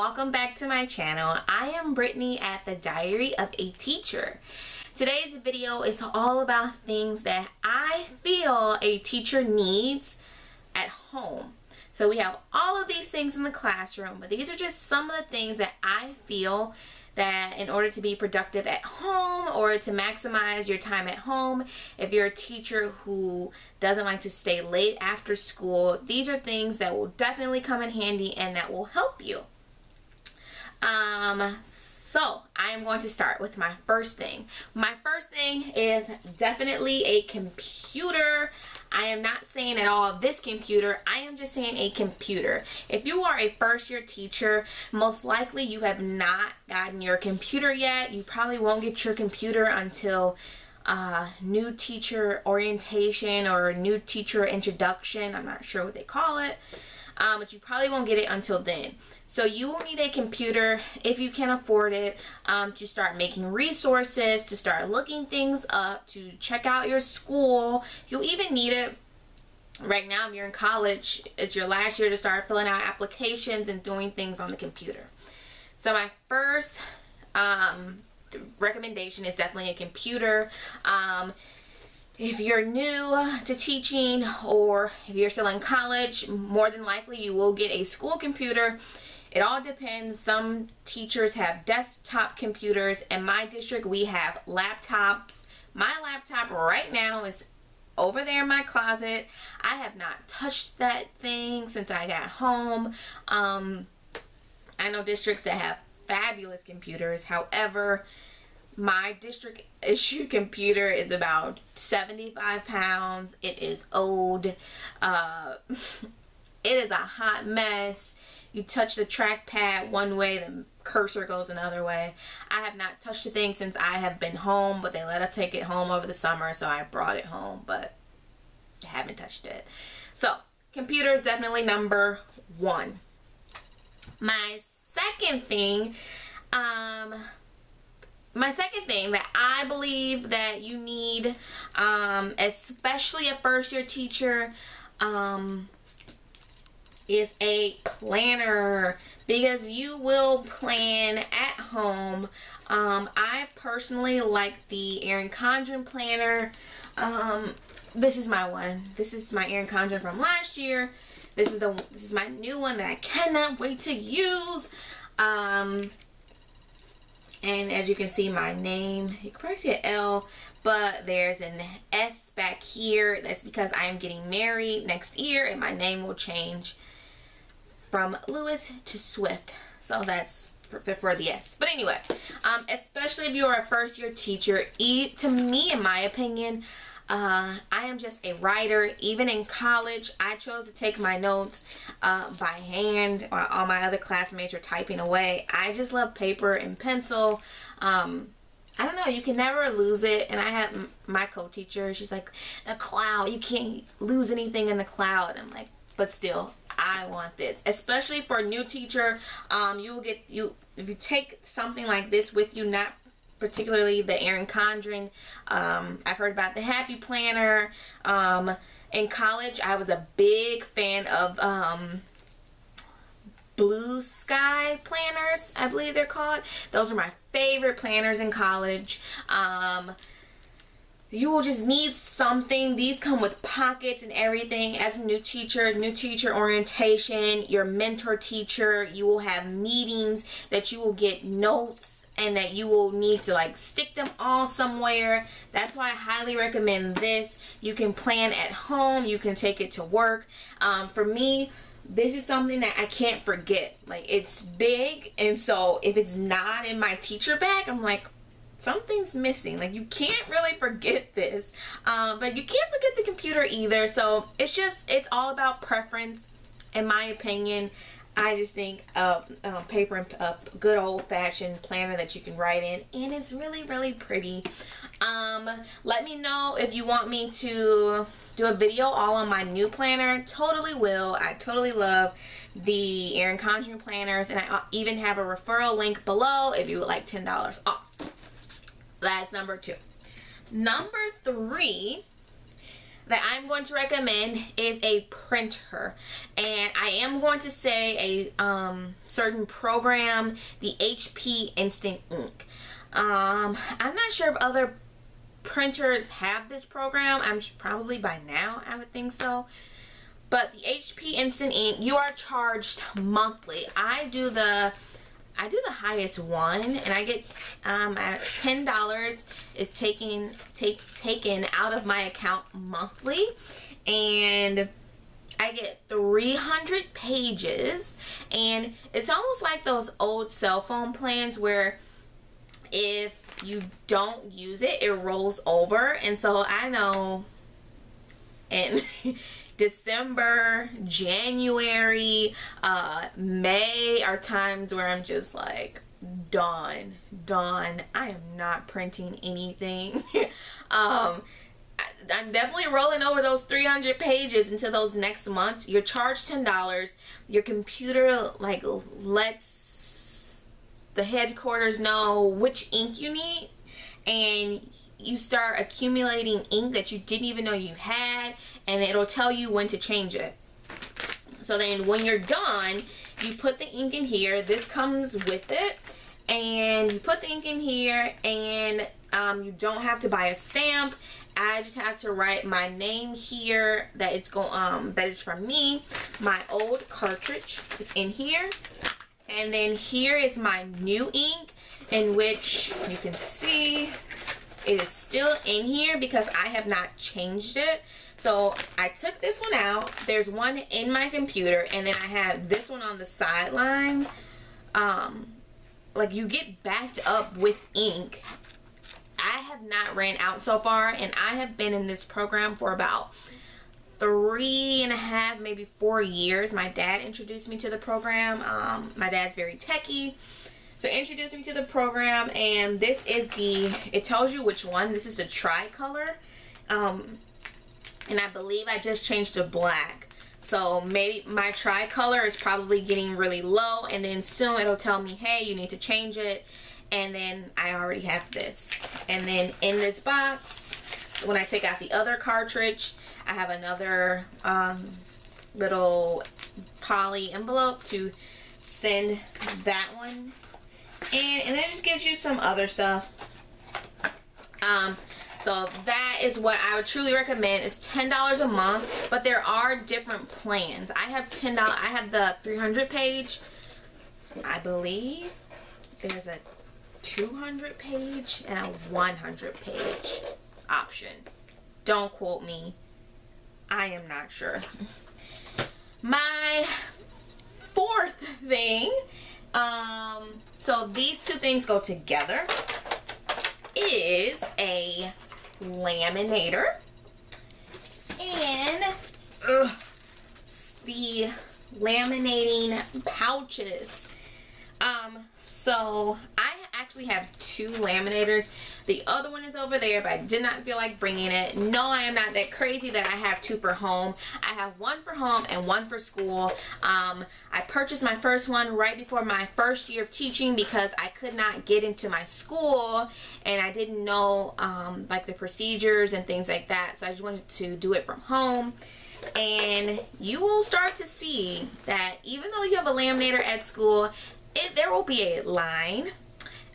welcome back to my channel. I am Brittany at the Diary of a Teacher. Today's video is all about things that I feel a teacher needs at home. So we have all of these things in the classroom, but these are just some of the things that I feel that in order to be productive at home or to maximize your time at home, if you're a teacher who doesn't like to stay late after school, these are things that will definitely come in handy and that will help you. So I am going to start with my first thing. My first thing is definitely a computer. I am not saying at all this computer, I am just saying a computer. If you are a first year teacher, most likely you have not gotten your computer yet. You probably won't get your computer until new teacher orientation or new teacher introduction. I'm not sure what they call it, but you probably won't get it until then. So you will need a computer if you can afford it, to start making resources, to start looking things up, to check out your school. You'll even need it right now if you're in college. It's your last year to start filling out applications and doing things on the computer. So my first recommendation is definitely a computer. If you're new to teaching or if you're still in college, more than likely you will get a school computer. It all depends. Some teachers have desktop computers. In my district, we have laptops. My laptop right now is over there in my closet. I have not touched that thing since I got home. I know districts that have fabulous computers. However, my district issue computer is about 75 pounds. It is old. It is a hot mess. You touch the trackpad one way, the cursor goes another way. I have not touched the thing since I have been home, but they let us take it home over the summer, so I brought it home, but I haven't touched it. So, computer is definitely number one. My second thing that I believe that you need, especially a first year teacher, is a planner, because you will plan at home. I personally like the Erin Condren planner. This is my one. This is my Erin Condren from last year. This is my new one that I cannot wait to use. And as you can see, my name, you can probably see an L, but there's an S back here. That's because I am getting married next year and my name will change from Lewis to Swift. So that's for the S. But anyway, especially if you're a first year teacher, to me, in my opinion, I am just a writer. Even in college, I chose to take my notes by hand while all my other classmates are typing away. I just love paper and pencil. I don't know, you can never lose it. And I have my co-teacher, she's like, the cloud, you can't lose anything in the cloud. I'm like, but still, I want this. Especially for a new teacher, if you take something like this with you, not particularly the Erin Condren. I've heard about the Happy Planner. In college, I was a big fan of Blue Sky planners, I believe they're called. Those are my favorite planners in college. You will just need something. These come with pockets and everything. As a new teacher orientation, your mentor teacher, you will have meetings that you will get notes and that you will need to like stick them all somewhere. That's why I highly recommend this. You can plan at home. You can take it to work. For me, this is something that I can't forget. Like, it's big, and so if it's not in my teacher bag, I'm like, something's missing. Like, you can't really forget this, but you can't forget the computer either. So it's all about preference, in my opinion. I just think paper and a good old-fashioned planner that you can write in, and it's really, really pretty. Let me know if you want me to do a video all on my new planner. Totally will. I totally love the Erin Condren planners, and I even have a referral link below if you would like $10 off. That's number two. Number three, that I'm going to recommend is a printer, and I am going to say a certain program, the HP Instant Ink. I'm not sure if other printers have this program. I'm probably by now, I would think so. But the HP Instant Ink, you are charged monthly. I do the highest one, and I get at $10 is taken out of my account monthly, and I get 300 pages, and it's almost like those old cell phone plans where if you don't use it, it rolls over. And so I know in December, January, May are times where I'm just like, done. I am not printing anything. I'm definitely rolling over those 300 pages into those next months. You're charged $10. Your computer like lets the headquarters know which ink you need, and you start accumulating ink that you didn't even know you had, and it'll tell you when to change it. So then when you're done, you put the ink in here. This comes with it, and you put the ink in here, and you don't have to buy a stamp. I just have to write my name here that that is from me. My old cartridge is in here. And then here is my new ink, in which you can see it is still in here because I have not changed it. So I took this one out. There's one in my computer, and then I have this one on the sideline. Like, you get backed up with ink. I have not ran out so far, and I have been in this program for about 3.5, maybe 4 years. My dad introduced me to the program. My dad's very techie, so introduced me to the program, and this is it tells you which one. This is the tricolor, and I believe I just changed to black. So maybe my tricolor is probably getting really low, and then soon it'll tell me, hey, you need to change it. And then I already have this. And then in this box, so when I take out the other cartridge, I have another little poly envelope to send that one. And it just gives you some other stuff. So that is what I would truly recommend. It's $10 a month, but there are different plans. I have $10. I have the 300 page. I believe there's a 200 page and a 100 page option. Don't quote me. I am not sure. My fourth thing, so these two things go together, is a laminator and the laminating pouches. So I actually have two laminators. The other one is over there, but I did not feel like bringing it. No, I am not that crazy that I have two for home. I have one for home and one for school. I purchased my first one right before my first year of teaching because I could not get into my school and I didn't know like the procedures and things like that. So I just wanted to do it from home. And you will start to see that even though you have a laminator at school, there will be a line.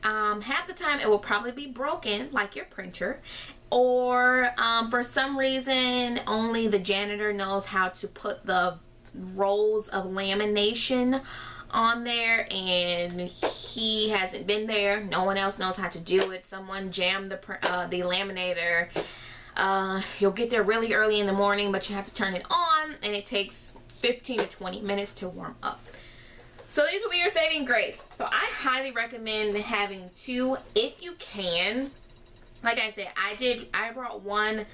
Half the time it will probably be broken like your printer, or for some reason only the janitor knows how to put the rolls of lamination on there and he hasn't been there. No one else knows how to do it. Someone jammed the laminator. You'll get there really early in the morning, but you have to turn it on and it takes 15 to 20 minutes to warm up. So these will be your saving grace. So I highly recommend having two if you can. Like I said, I brought one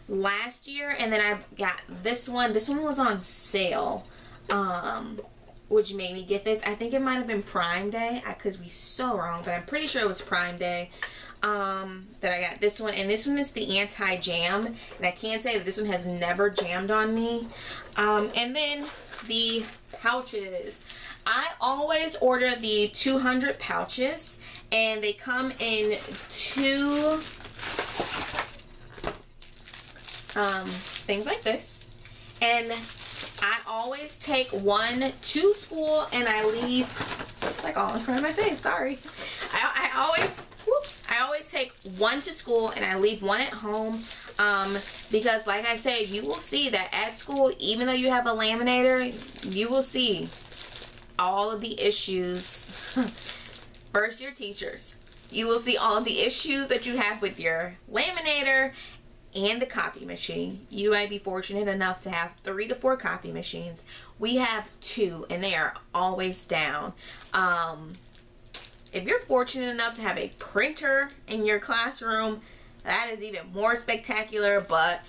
last year and then I got this one. This one was on sale, which made me get this. I think it might have been Prime Day. I could be so wrong, but I'm pretty sure it was Prime Day that I got this one. And this one is the anti-jam. And I can say that this one has never jammed on me. And then the pouches. I always order the 200 pouches, and they come in two things like this. And I always take one to school and I leave, it's like all in front of my face, sorry. I always take one to school and I leave one at home, because like I said, you will see that at school, even though you have a laminator, you will see all of the issues. First year teachers, you will see all of the issues that you have with your laminator and the copy machine. You might be fortunate enough to have 3 to 4 copy machines. We have 2 and they are always down. If you're fortunate enough to have a printer in your classroom, that is even more spectacular, but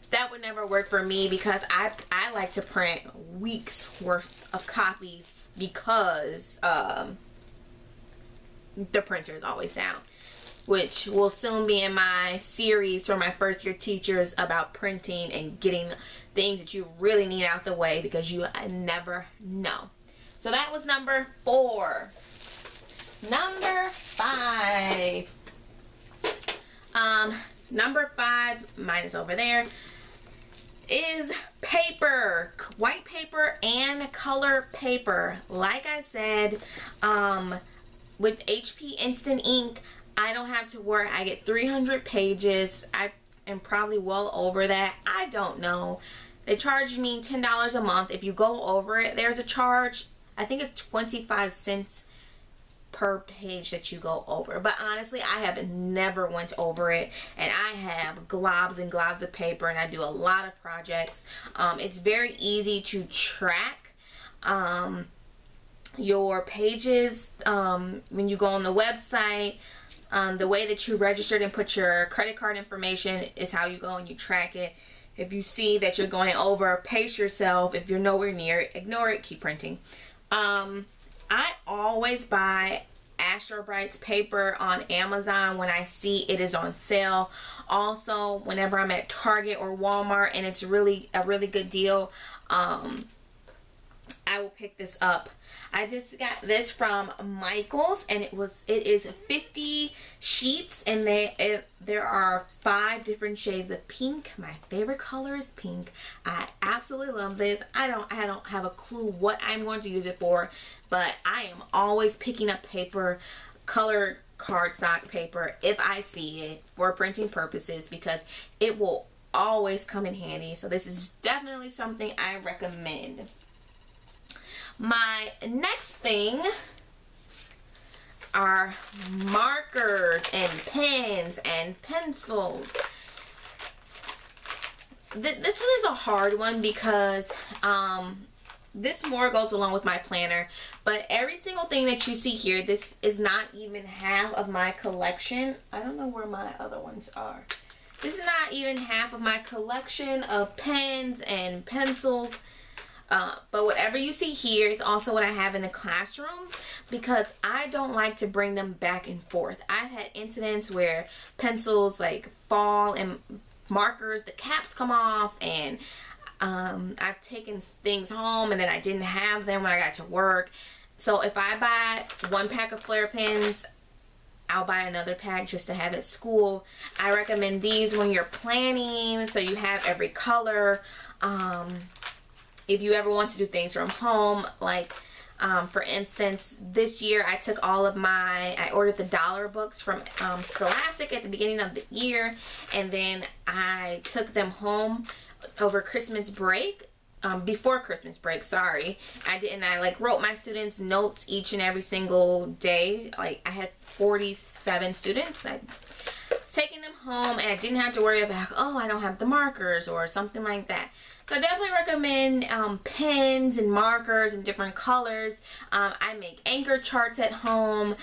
that would never work for me because I like to print weeks worth of copies because the printer is always down, which will soon be in my series for my first year teachers about printing and getting things that you really need out the way because you never know. So that was number 4. Number 5. Number 5, mine is over there, is paper, white paper and color paper. Like I said, with HP Instant Ink, I don't have to worry. I get 300 pages. I am probably well over that. I don't know. They charge me $10 a month. If you go over it, there's a charge. I think it's 25 cents per page that you go over. But honestly, I have never went over it. And I have globs and globs of paper and I do a lot of projects. It's very easy to track your pages when you go on the website. The way that you registered and put your credit card information is how you go and you track it. If you see that you're going over, pace yourself. If you're nowhere near it, ignore it, keep printing. I always buy Astro Bright's paper on Amazon when I see it is on sale. Also, whenever I'm at Target or Walmart and it's really a really good deal, I will pick this up. I just got this from Michael's and it is 50 sheets and there are 5 different shades of pink. My favorite color is pink. I absolutely love this. I don't have a clue what I'm going to use it for, but I am always picking up paper, colored cardstock paper if I see it for printing purposes because it will always come in handy. So this is definitely something I recommend. My next thing are markers and pens and pencils. This one is a hard one because this more goes along with my planner, but every single thing that you see here, this is not even half of my collection. I don't know where my other ones are. This is not even half of my collection of pens and pencils. But whatever you see here is also what I have in the classroom because I don't like to bring them back and forth. I've had incidents where pencils like fall and markers, the caps come off, and I've taken things home and then I didn't have them when I got to work. So if I buy 1 pack of Flair pens, I'll buy another pack just to have at school. I recommend these when you're planning so you have every color. If you ever want to do things from home, like for instance, this year I took all of I ordered the dollar books from Scholastic at the beginning of the year, and then I took them home over Christmas break, before Christmas break, sorry. I like wrote my students notes each and every single day. Like I had 47 students. I was taking them home and I didn't have to worry about, oh, I don't have the markers or something like that. So I definitely recommend pens and markers in different colors. I make anchor charts at home.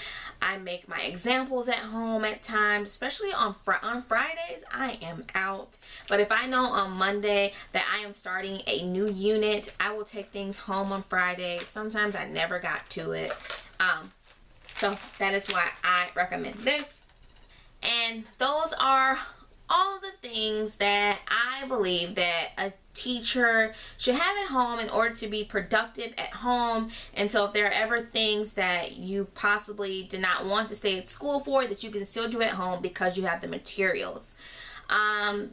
I make my examples at home at times, especially on Fridays. I am out. But if I know on Monday that I am starting a new unit, I will take things home on Friday. Sometimes I never got to it. So that is why I recommend this. And those are all of the things that I believe that a teacher should have at home in order to be productive at home. And so if there are ever things that you possibly did not want to stay at school for, that you can still do at home because you have the materials.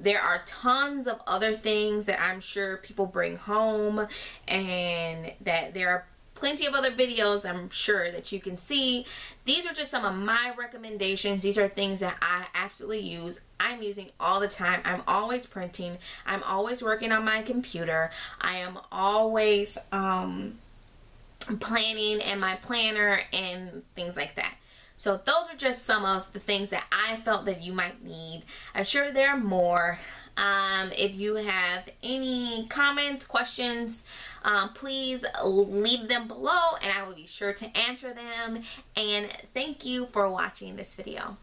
There are tons of other things that I'm sure people bring home, and that there are plenty of other videos I'm sure that you can see. These are just some of my recommendations. These are things that I absolutely use. I'm using all the time. I'm always printing. I'm always working on my computer. I am always planning in my planner and things like that. So those are just some of the things that I felt that you might need. I'm sure there are more. If you have any comments, questions, please leave them below and I will be sure to answer them. And thank you for watching this video.